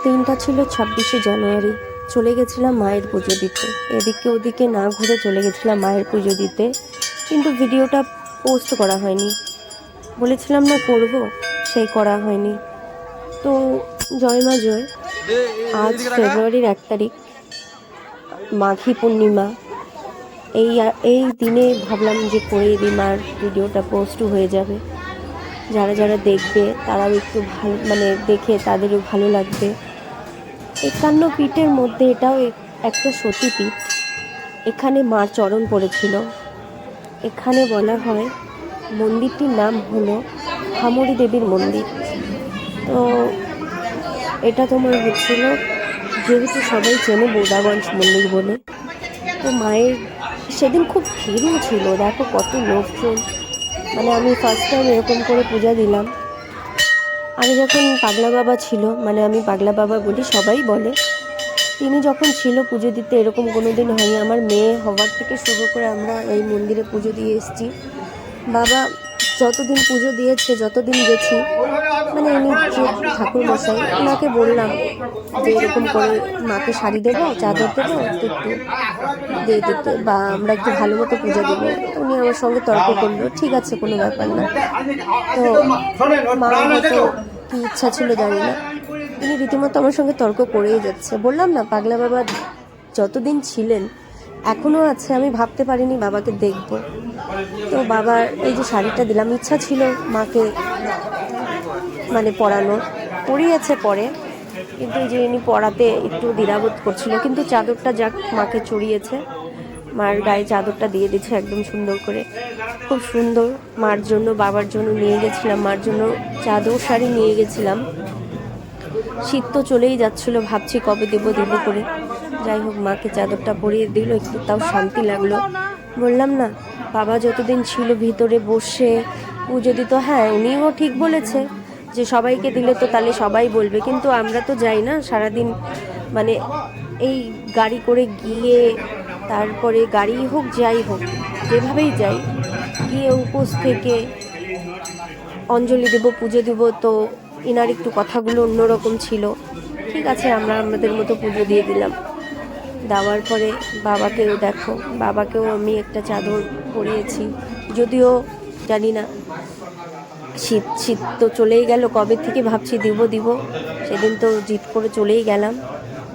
দিনটা ছিল 26শে জানুয়ারি। চলে গেছিলাম মায়ের পুজো দিতে। এদিকে ওদিকে না ঘুরে চলে গেছিলাম মায়ের পুজো দিতে, কিন্তু ভিডিওটা পোস্ট করা হয়নি। বলেছিলাম না করব, সেই করা হয়নি। তো জয় মা জয়। আজ ফেব্রুয়ারির 1 তারিখ, মাঘী পূর্ণিমা। এই দিনে ভাবলাম যে করে দিই, মার ভিডিওটা পোস্টও হয়ে যাবে। যারা যারা দেখবে তারাও একটু ভালো, মানে দেখে তাদেরও ভালো লাগবে। 51 পীঠের মধ্যে এটাও একটা সতীপীঠ। এখানে মার চরণ পড়েছিল। এখানে বলা হয় মন্দিরটির নাম হলো ভামরী দেবীর মন্দির। তো এটা তোমার হচ্ছিল, যেহেতু সবাই চেনে বোদাগঞ্জ মন্দির বলে, তো মায়ের সেদিন খুব ভিড়ও ছিল। দেখো কত লোকজন, মানে আমি ফার্স্ট টাইম এরকম করে পূজা দিলাম। আগে যখন পাগলা বাবা ছিল, মানে আমি পাগলা বাবা বলি, সবাই বলে, তিনি যখন ছিল পুজো দিতে এরকম কোনো দিন হয়নি। আমার মেয়ে হওয়ার থেকে শুরু করে আমরা এই মন্দিরে পুজো দিয়ে এসেছি। বাবা যতদিন পুজো দিয়েছে, যতদিন গেছি, মানে ইনি যে ঠাকুরমশাই, ওনাকে বললাম যে এরকম করে মাকে শাড়ি দেবো, চাদর দেবো, একটু দিয়ে দিতে, বা আমরা একটু ভালো মতো পুজো দেবো। উনি আমার সঙ্গে তর্ক করলো, ঠিক আছে কোনো ব্যাপার না। তো মা হয়তো কী ইচ্ছা ছিল জানি না, তিনি রীতিমতো আমার সঙ্গে তর্ক করেই যাচ্ছে। বললাম না, পাগলা বাবা যতদিন ছিলেন এখনও আছে। আমি ভাবতে পারিনি বাবাকে দেখব। তো বাবার এই যে শাড়িটা দিলাম, ইচ্ছা ছিল মাকে মানে পরানোর, পরিয়েছে পরে, কিন্তু এই যে ইনি পরাতে একটু দ্বিধাবোধ করছিল, কিন্তু চাদরটা যাক মাকে চড়িয়েছে। মার গায়ে চাদরটা দিয়ে দিচ্ছে একদম সুন্দর করে, খুব সুন্দর। মার জন্য, বাবার জন্য নিয়ে গেছিলাম, মার জন্য চাদর শাড়ি নিয়ে গেছিলাম। শীত তো চলেই যাচ্ছিলো, ভাবছি কবে দেবো করে। যাই হোক, মাকে চাদরটা পরিয়ে দিল, একটু তাও শান্তি লাগলো। বললাম না, বাবা যতদিন ছিল ভিতরে বসে পুজো দিত। হ্যাঁ, উনিও ঠিক বলেছে যে সবাইকে দিলে তো তাহলে সবাই বলবে, কিন্তু আমরা তো যাই না সারাদিন, মানে এই গাড়ি করে গিয়ে, তারপরে গাড়ি হোক যাই হোক, যেভাবেই যাই, গিয়ে উপোস থেকে অঞ্জলি দেব, পুজো দেব। তো ইনার একটু কথাগুলো অন্যরকম ছিল। ঠিক আছে, আমরা আমাদের মতো পুজো দিয়ে দিলাম। দেওয়ার পরে বাবাকেও দেখো, বাবাকেও আমি একটা চাদর পরিয়েছি। যদিও জানি না, শীত তো চলেই গেল, কবে থেকে ভাবছি দিব, সেদিন তো জিদ করে চলেই গেলাম।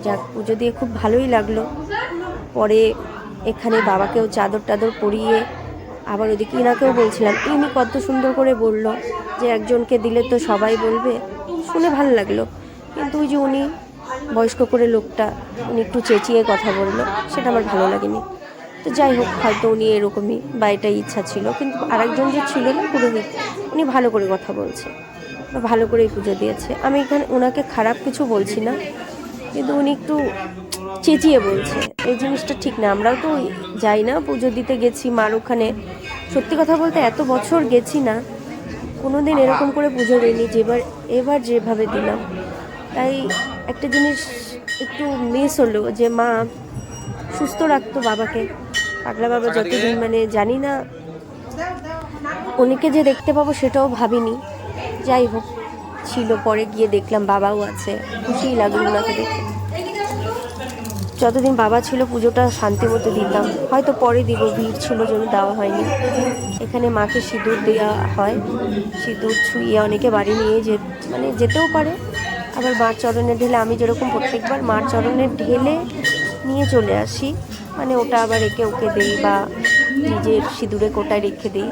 যাক, পুজো দিয়ে খুব ভালোই লাগলো। পরে এখানে বাবাকেও চাদর টাদর পরিয়ে, আবার ওদিকে ইনাকেও বলছিলাম। ইনি কত সুন্দর করে বলল যে একজনকে দিলে তো সবাই বলবে, শুনে ভালো লাগলো। কিন্তু ওই যে উনি বয়স্ক করে লোকটা, উনি একটু চেঁচিয়ে কথা বললো, সেটা আমার ভালো লাগেনি। তো যাই হোক, হয়তো উনি এরকমই বা এটাই ইচ্ছা ছিল। কিন্তু আরেকজন যে ছিল না পুরোহিত, উনি ভালো করে কথা বলছে বা ভালো করেই পুজো দিয়েছে। আমি এখানে ওনাকে খারাপ কিছু বলছি না, কিন্তু উনি একটু চেঁচিয়ে বলছে, এই জিনিসটা ঠিক না। আমরাও তো যাই না, পুজো দিতে গেছি মার ওখানে। সত্যি কথা বলতে এত বছর গেছি না, কোনো দিন এরকম করে পুজো দিইনি এবার যেভাবে দিলাম। তাই একটা জিনিস একটু মিস হলো, যে মা সুস্থ রাখতো বাবাকে। পাগলা বাবা যতদিন, মানে জানি না উনিকে যে দেখতে পাবো সেটাও ভাবিনি। যাই হোক, ছিল। পরে গিয়ে দেখলাম বাবাও আছে, খুশিই লাগলো ওনাকে দেখে। যতদিন বাবা ছিল পুজোটা শান্তি মতো দিতাম, হয়তো পরে দিব, ভিড় ছিল জন্য দেওয়া হয়নি। এখানে মাকে সিঁদুর দেওয়া হয়, সিঁদুর ছুঁয়ে অনেকে বাড়ি নিয়ে যেতেও পারে। আবার মার চরণে ঢেলে, আমি যেরকম প্রত্যেকবার মার চরণে ঢেলে নিয়ে চলে আসি, মানে ওটা আবার একে ওকে দিই বা নিজের সিঁদুরে কোটায় রেখে দিই।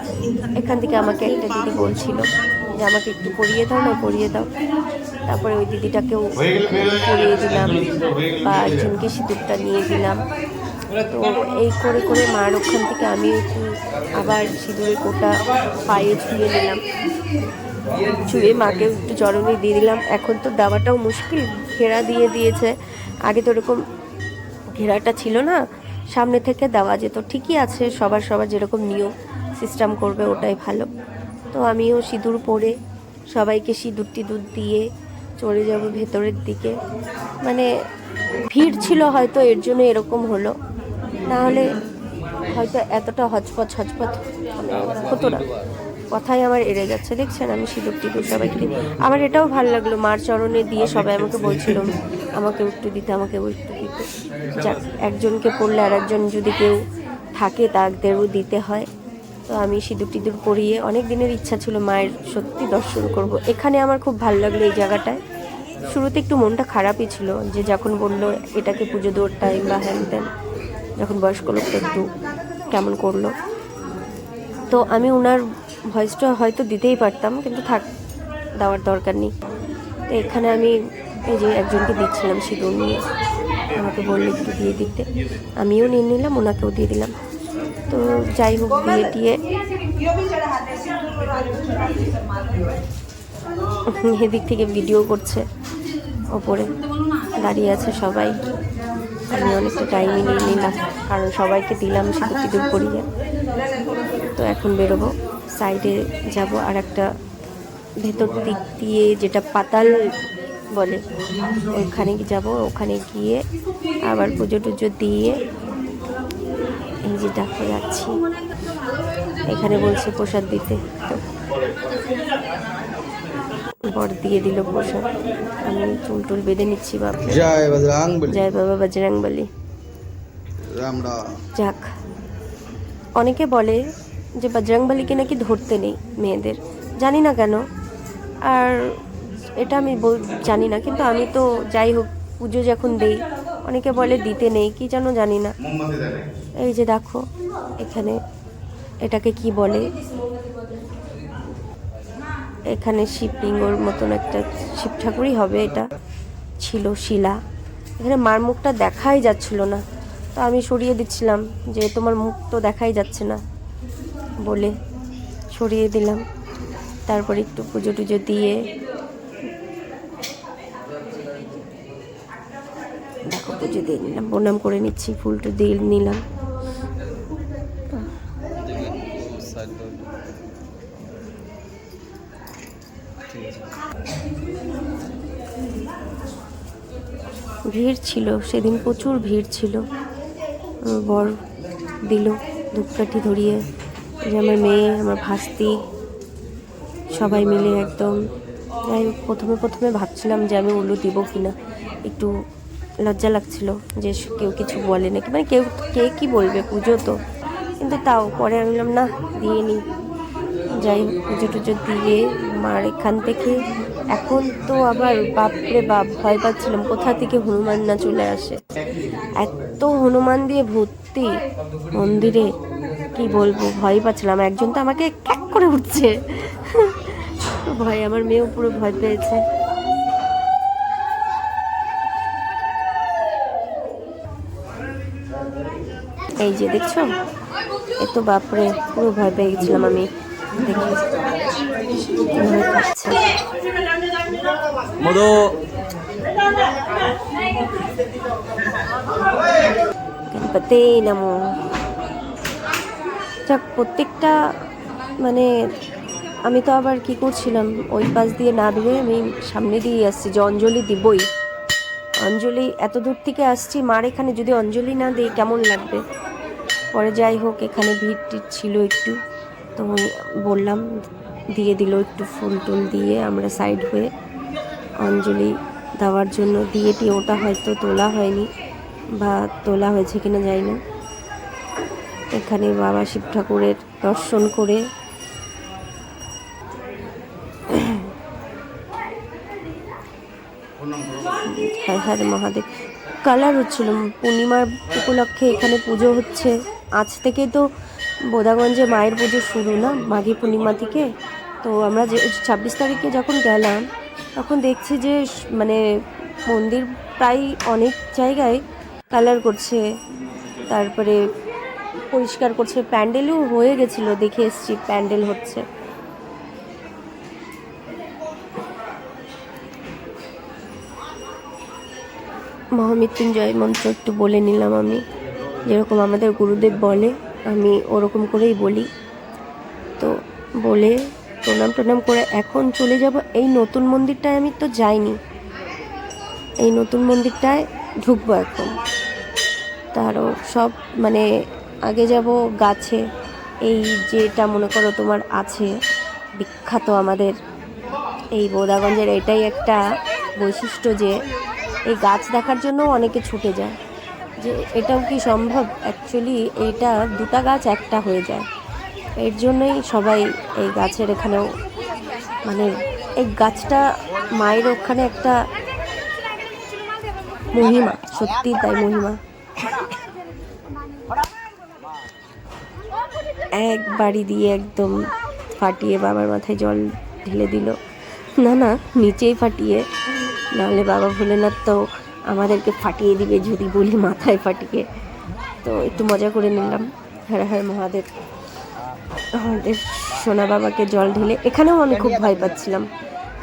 এখান থেকে আমাকে একটা দিদি বলছিল যে আমাকে একটু পরিয়ে দাও না, পরিয়ে দাও। তারপরে ওই দিদিটাকেও পরিয়ে দিলাম, বা একজনকে সিঁদুরটা নিয়ে দিলাম। তো এই করে করে মার ওখান থেকে আমি একটু আবার সিঁদুরের কোটা পায়ে ছুঁয়ে নিলাম, ছুঁয়ে মাকে একটু চরণে দিয়ে দিলাম। এখন তো দেওয়াটাও মুশকিল, ঘেরা দিয়ে দিয়েছে। আগে তো এরকম ঘেরাটা ছিল না, সামনে থেকে দেওয়া যেত। ঠিকই আছে, সবার যেরকম নিয়ম সিস্টেম করবে ওটাই ভালো। তো আমিও সিঁদুর পরে সবাইকে সিঁদুর টিঁদুর দিয়ে চলে যাব ভেতরের দিকে। মানে ভিড় ছিল হয়তো, এর জন্য এরকম হলো, না হলে হয়তো এতটা হচপচ হতো না। কথাই আমার এড়ে যাচ্ছে। দেখছেন আমি সিঁদুর টিঁদুর সবাইকে দিই। আমার এটাও ভালো লাগলো, মার চরণে দিয়ে সবাই আমাকে বলছিল আমাকেও একটু দিতে, আমাকেও একটু দিতে। যাক, একজনকে পড়লে আর একজন যদি কেউ থাকে তাদেরও দিতে হয়। তো আমি সিঁদুর টিঁদুর পরিয়ে, অনেক দিনের ইচ্ছা ছিল মায়ের সত্যি দর্শন করব। এখানে আমার খুব ভালো লাগলো এই জায়গাটায়। শুরুতে একটু মনটা খারাপই ছিল, যে যখন বললো এটাকে পুজো দেওয়ার টাইম বা হ্যান ত্যান, যখন বয়স্ক লোকটা একটু কেমন করলো। তো আমি ওনার ভয়েসটা হয়তো দিতেই পারতাম, কিন্তু থাক, দেওয়ার দরকার নেই। তো এখানে আমি এই যে একজনকে দিচ্ছিলাম সিঁদুর নিয়ে, আমাকে বললো একটু দিয়ে দিতে, আমিও নিয়ে নিলাম, ওনাকেও দিয়ে দিলাম। তো যাই হোক, দিয়ে টিয়ে এদিক থেকে ভিডিও করছে, ওপরে দাঁড়িয়ে আছে সবাই। আমি অনেকটা টাইমই নিয়ে নিলাম, কারণ সবাইকে দিলাম সিঁদুর টিঁদুর করিয়ে। তো এখন বেরোবো, সাইডে যাব আর একটা ভেতর দিক দিয়ে, যেটা পাতাল বলে, ওইখানে যাব। ওখানে গিয়ে আবার পুজো টুজো দিয়ে এই যে দেখো যাচ্ছি। এখানে বলছে প্রসাদ দিতে, তো বর দিয়ে দিল প্রসাদ। আমি চুল টুল বেঁধে নিচ্ছি। বাবা জয় বজরংবলী, জয় বাবা বজরংবলী। যাক, অনেকে বলে যে বজরংবলীকে নাকি ধরতে নেই মেয়েদের, জানি না কেন। আর এটা আমি জানি না, কিন্তু আমি তো যাই হোক পুজো যখন দেই, অনেকে বলে দিতে নেই, কি যেন জানি না। এই যে দেখো এখানে এটাকে কি বলে, এখানে শিবলিঙ্গর মতন একটা শিব ঠাকুরই হবে, এটা ছিল শিলা। এখানে মার মুখটা দেখাই যাচ্ছিল না, তো আমি সরিয়ে দিচ্ছিলাম যে তোমার মুখ তো দেখাই যাচ্ছে না বলে সরিয়ে দিলাম। তারপরে একটু পুজো টুজো দিয়ে দেখো পুজো দিয়ে নিলাম, প্রণাম করে নিচ্ছি, ফুলটা দিয়ে নিলাম। ভিড় ছিল সেদিন, প্রচুর ভিড় ছিল। বর দিল ধূপকাঠি ধরিয়ে, যে আমার মেয়ে, আমার ভাস্তি, সবাই মিলে একদম। যাই হোক, প্রথমে ভাবছিলাম যে আমি উলু দিব কিনা, একটু লজ্জা লাগছিল যে কেউ কিছু বলে নাকি, মানে কে কি বলবে, পুজো তো। কিন্তু তাও পরে আমি বললাম না, দিয়ে নিই। যাই হোক, পুজো টুজো দিয়ে মার এখান থেকে এখন তো আবার বাপরে বাপ, ভয় পাচ্ছিলাম কোথা থেকে হনুমান না চলে আসে। এত হনুমান দিয়ে ভর্তি মন্দিরে, কি বলবো, ভয় পাচ্ছিলাম। একজন তো আমাকে ক্যাক করে উঠছে ভয়, আমার মেয়েও পুরো ভয় পেয়েছে। এই যে দেখছো, এ তো বাপরে, পুরো ভয় পেয়ে গেছিলাম আমি দেখে। খাচ্ছে গণপতি নমো। যাক, প্রত্যেকটা মানে আমি তো আবার কি করছিলাম, ওই পাশ দিয়ে না ধুয়ে আমি সামনে দিয়ে আসছি যে অঞ্জলি দিবই। অঞ্জলি এত দূর থেকে আসছি, মার এখানে যদি অঞ্জলি না দিই কেমন লাগবে। পরে যাই হোক, এখানে ভিড় ছিল একটু, তো বললাম, দিয়ে দিল একটু ফুল টুল দিয়ে। আমরা সাইড হয়ে অঞ্জলি দেওয়ার জন্য দিয়েটি, ওটা হয়তো তোলা হয়নি বা তোলা হয়েছে কিনা জানি না। এখানে বাবা শিব ঠাকুরের দর্শন করে হ্যাঁ হ্যাঁ মহাদেব। কালার হচ্ছিল, পূর্ণিমার উপলক্ষে এখানে পুজো হচ্ছে। আজ থেকে তো বোদাগঞ্জে মায়ের পুজো শুরু না, মাঘী পূর্ণিমা থেকে। তো আমরা যে 26 তারিখে যখন গেলাম, তখন দেখছি যে মানে মন্দির প্রায় অনেক জায়গায় কালার করছে, তারপরে পরিষ্কার করছে। প্যান্ডেলও হয়ে গেছিলো, দেখে এসছি প্যান্ডেল হচ্ছে। মহামৃত্যুঞ্জয় মন্ত্র একটু বলে নিলাম আমি, যেরকম আমাদের গুরুদেব বলে আমি ওরকম করেই বলি। তো বলে প্রণাম করে এখন চলে যাব এই নতুন মন্দিরটায়। আমি তো যাইনি, এই নতুন মন্দিরটায় ঢুকবো এখন। তারও সব মানে আগে যাব গাছে, এই যেটা মনে করো তোমার আছে বিখ্যাত আমাদের এই বোদাগঞ্জের। এটাই একটা বৈশিষ্ট্য যে এই গাছ দেখার জন্য অনেকে ছুটে যায়, যে এটাও কি সম্ভব। অ্যাকচুয়ালি এইটা দুটা গাছ একটা হয়ে যায়, এর জন্যই সবাই এই গাছের এখানেও মানে এই গাছটা মায়ের ওখানে একটা মহিমা, সত্যি তাই মহিমা। এক বাড়ি দিয়ে একদম ফাটিয়ে বাবার মাথায় জল ঢেলে দিল, না না নিচেই ফাটিয়ে, নাহলে বাবা ভোলেনাথ তো আমাদেরকে ফাটিয়ে দিবে যদি বলি মাথায় ফাটিয়ে। তো একটু মজা করে নিলাম। হর হর মহাদেব। আমাদের সোনা বাবাকে জল ঢেলে এখানেও আমি খুব ভয় পাচ্ছিলাম,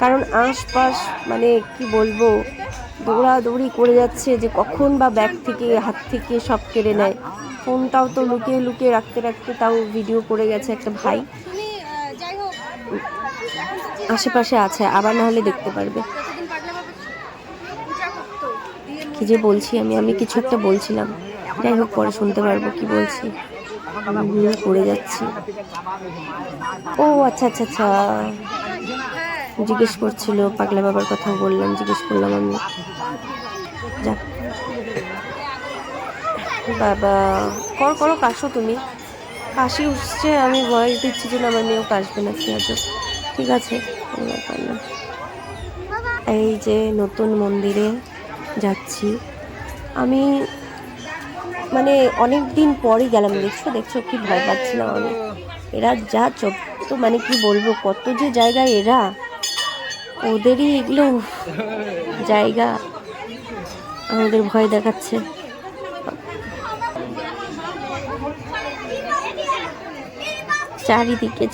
কারণ আশপাশ মানে কি বলবো দৌড়াদৌড়ি করে যাচ্ছে, যে কখন বা ব্যাগ থেকে হাত থেকে সব কেড়ে নেয়। ফোনটাও তো লুকিয়ে লুকিয়ে রাখতে রাখতে তাও ভিডিও করে গেছে একটা ভাই, আশেপাশে আছে, আবার না হলে দেখতে পারবে। কি যে বলছি আমি কিছু একটা বলছিলাম, যাই হোক পরে শুনতে পারবো কি বলছি। করে যাচ্ছি। ও আচ্ছা আচ্ছা আচ্ছা, জিজ্ঞেস করছিল পাগলা বাবার কথা বললাম, জিজ্ঞেস করলাম আমি। যাক বাবা, করো কাশো তুমি। কাশি উঠছে, আমি ভয়েস দিচ্ছি যে আমার মেয়েও কাশবে না, কি আজব। ঠিক আছে, এই যে নতুন মন্দিরে যাচ্ছি আমি, মানে অনেক দিন পরই গেলাম। দেখছো কি ভয় পাচ্ছিলাম আমি। এরা যা তো মানে কি বলবো, কত যে জায়গায় এরা, ওদেরই এগুলো জায়গা আমাদের ভয় দেখাচ্ছে। চারিদিকে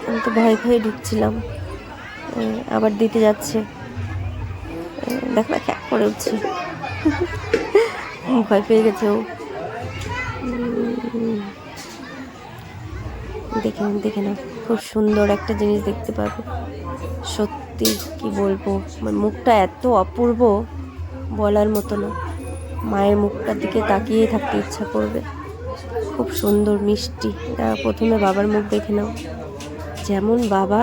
আমি তো ভয়ে ঢুকছিলাম, আবার দিতে যাচ্ছে, দেখ না খ্যাক করে উঠছে, ভয় পেয়ে গেছে ও। দেখে না, খুব সুন্দর একটা জিনিস দেখতে পাবে। সত্যি কি বলবো, মুখটা এত অপূর্ব বলার মতো না। মায়ের মুখটার দিকে তাকিয়েই থাকতে ইচ্ছা করবে, খুব সুন্দর মিষ্টি। প্রথমে বাবার মুখ দেখে নাও, যেমন বাবা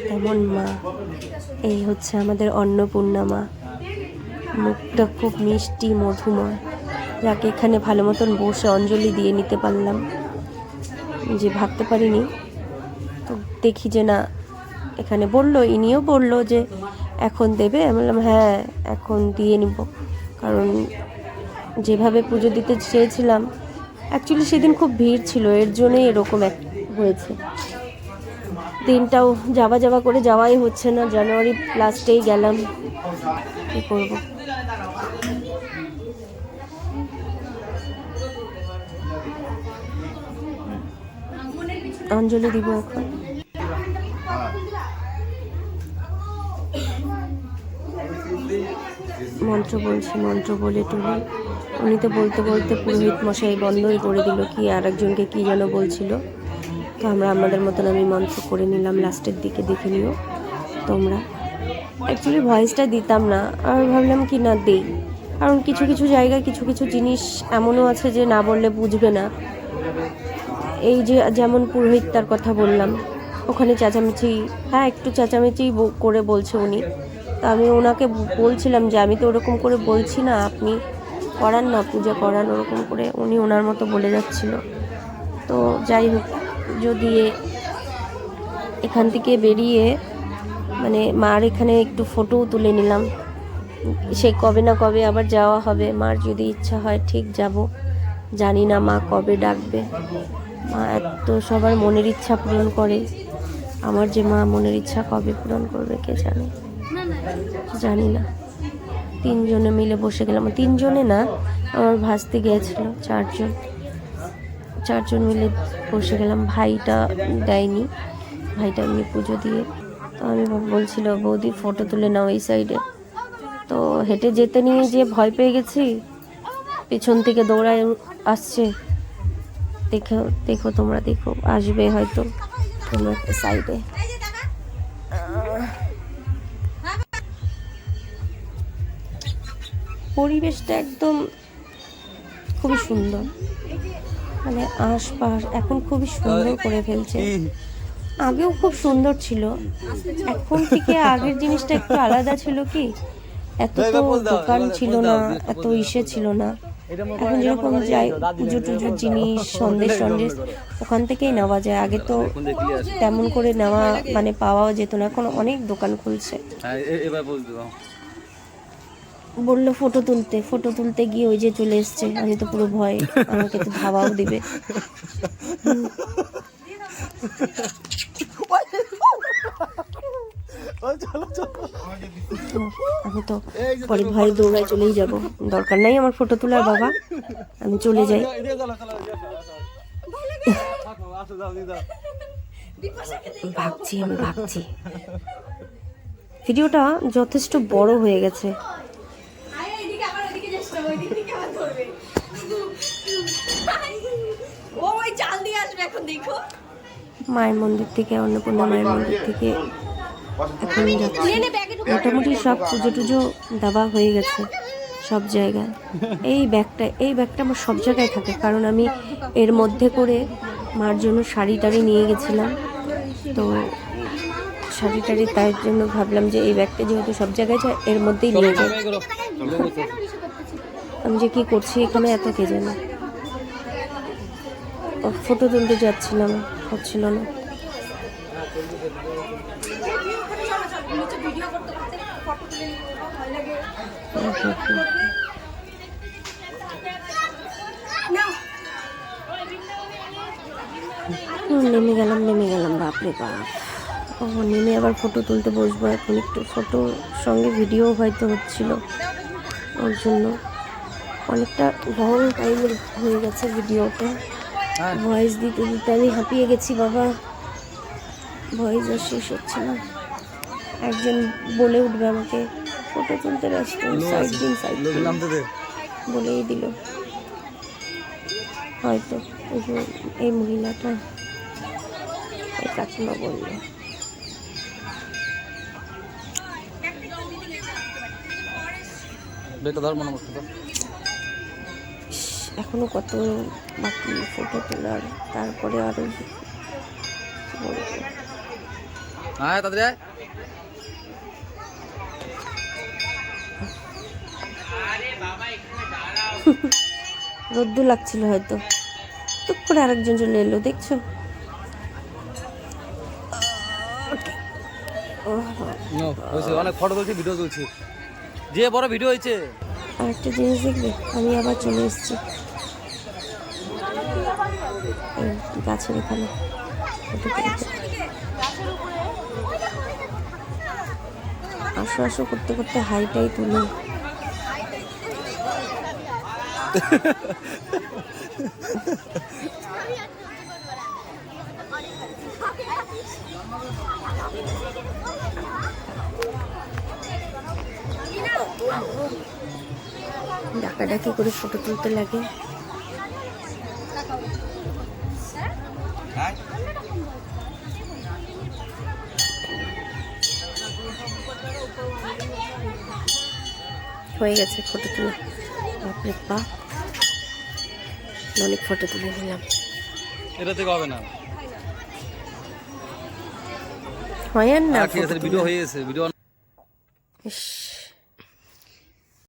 তেমন মা। এই হচ্ছে আমাদের অন্নপূর্ণা মা, মুখটা খুব মিষ্টি মধুময়। যাকে এখানে ভালো মতন বসে অঞ্জলি দিয়ে নিতে পারলাম, যে ভাবতে পারিনি। তো দেখি যে না, এখানে ইনিও বললো যে এখন দেবে। আমি বললাম হ্যাঁ এখন দিয়ে নিব, কারণ যেভাবে পুজো দিতে চেয়েছিলাম, অ্যাকচুয়ালি সেদিন খুব ভিড় ছিল, এর জন্যই এরকম হয়েছে। দিনটাও যাওয়া করে যাওয়াই হচ্ছে না, জানুয়ারি লাস্টেই গেলাম, কী করবো। অঞ্জলি দিব এখন। মন্ত্র বলে টুলি, উনি তো বলতে পুরোহিত মশাই বন্ধই করে দিল, কি আর একজনকে কি যেন বলছিল। তো আমরা আমাদের মতন আমি মন্ত্র করে নিলাম, লাস্টের দিকে দেখে নিও তোমরা। অ্যাকচুয়ালি ভয়েসটা দিতাম না, আর ভাবলাম কি না দেই, কারণ কিছু জায়গায় কিছু জিনিস এমনও আছে যে না বললে বুঝবে না। এই যে যেমন পুরোহিত তার কথা বললাম, ওখানে চেঁচামেচি, হ্যাঁ একটু চেঁচামেচি করে বলছে উনি। তা আমি ওনাকে বলছিলাম যে আমি তো ওরকম করে বলছি না, আপনি করান না, পূজা করান ওরকম করে। উনি ওনার মতো বলে যাচ্ছিল। তো যাই হোক, যদি এখান থেকে বেরিয়ে মানে মার এখানে একটু ফটোও তুলে নিলাম। সে কবে না কবে আবার যাওয়া হবে, মার যদি ইচ্ছা হয় ঠিক যাব, জানি না মা কবে ডাকবে। মা এত সবার মনের ইচ্ছা পূরণ করে, আমার যে মা মনের ইচ্ছা কবে পূরণ করবে কে জানে, জানি না। 3 জনে মিলে বসে গেলাম, 3 জনে না, আমার ভাসতে গিয়েছিল 4 জন মিলে বসে গেলাম। ভাইটা দেয়নি, ভাইটা এমনি পুজো দিয়ে। তো আমি বলছিল বৌদি ফটো তুলে নাও এই সাইডে। তো হেঁটে যেতে নিয়ে যে ভয় পেয়ে গেছি, পেছন থেকে দৌড়ায় আসছে। দেখো তোমরা দেখো, আসবে হয়তো কোনো একটা সাইডে। পরিবেশটা একদম খুবই সুন্দর, মানে আশপাশ এখন খুবই সুন্দর করে ফেলছে। আগেও খুব সুন্দর ছিল, এখন থেকে আগের জিনিসটা একটু আলাদা ছিল। কি এত তো দোকান ছিল না, এত ইসে ছিল না। এখন যেরকম যাই পুজো টুজোর জিনিস, সন্দেশ ওখান থেকেই নেওয়া যায়। আগে তো তেমন করে নেওয়া মানে পাওয়াও যেত না, এখন অনেক দোকান খুলছে। বললো ফটো তুলতে গিয়ে ওই যে চলে এসছে। আমি তো পুরো ভয়, আমাকে তো ধাওয়াও দিবে। আমি তো পরে ভয়ে দৌড়ায় চলেই যাব, দরকার নাই আমার ফটো তোলার বাবা, আমি চলে যাই। ভাবছি ভিডিওটা যথেষ্ট বড় হয়ে গেছে। মায়ের মন্দির থেকে, অন্নপূর্ণা মায়ের মন্দির থেকে এখন যাচ্ছি। মোটামুটি সব পুজো টুজো দেওয়া হয়ে গেছে সব জায়গায়। এই ব্যাগটা আমার সব জায়গায় থাকে, কারণ আমি এর মধ্যে করে মার জন্য শাড়ি টাড়ি নিয়ে গেছিলাম। তো শাড়ি টাড়ি তার জন্য ভাবলাম যে এই ব্যাগটা যেহেতু সব জায়গায় যায়, এর মধ্যেই নিয়ে যাই। আমি যে কি করছি এখানে এত কে জানে। ফটো তুলতে যাচ্ছিলাম, হচ্ছিল না। নেমে গেলাম বাপরে বাপ। ও নেমে আবার ফটো তুলতে বসবো এখন। একটু ফটোর সঙ্গে ভিডিও হয়তো হচ্ছিল, ওর জন্য অনেকটা লং টাইম হয়ে গেছে ভিডিওতে। ভয়েস দিতে আমি হাঁপিয়ে গেছি বাবা, ভয়েস আর শেষ হচ্ছে না। একজন বলে উঠবে আমাকে ফটো তুলতে ব্যস্ত, সাইড দিন বলেই দিল হয়তো। এই মহিলাটা, এই কাকিমা বলল। এখনো কত বাকি ফটো তোলার, তারপরে আরো রোদ্দু লাগছিল হয়তো, টুক করে আরেকজন চলে এলো, দেখছো? অনেক ফটো তুলছি, ভিডিও তুলছি, যে বড় ভিডিও হয়েছে। আরেকটা জিনিস দেখবে, আমি আবার চলে এসেছি গাছের এখানে আসো করতে করতে হাইটাই তুলে। ডাকাডাকি করে ফটো তুলতে লাগে। হয়ে গেছে ফটো তুলে, বাপরে বাপ অনেক ফটো তুলে নিলাম। এটা থেকে হবে না, হয় আর না, ঠিক আছে ভিডিও হয়ে গেছে, ভিডিও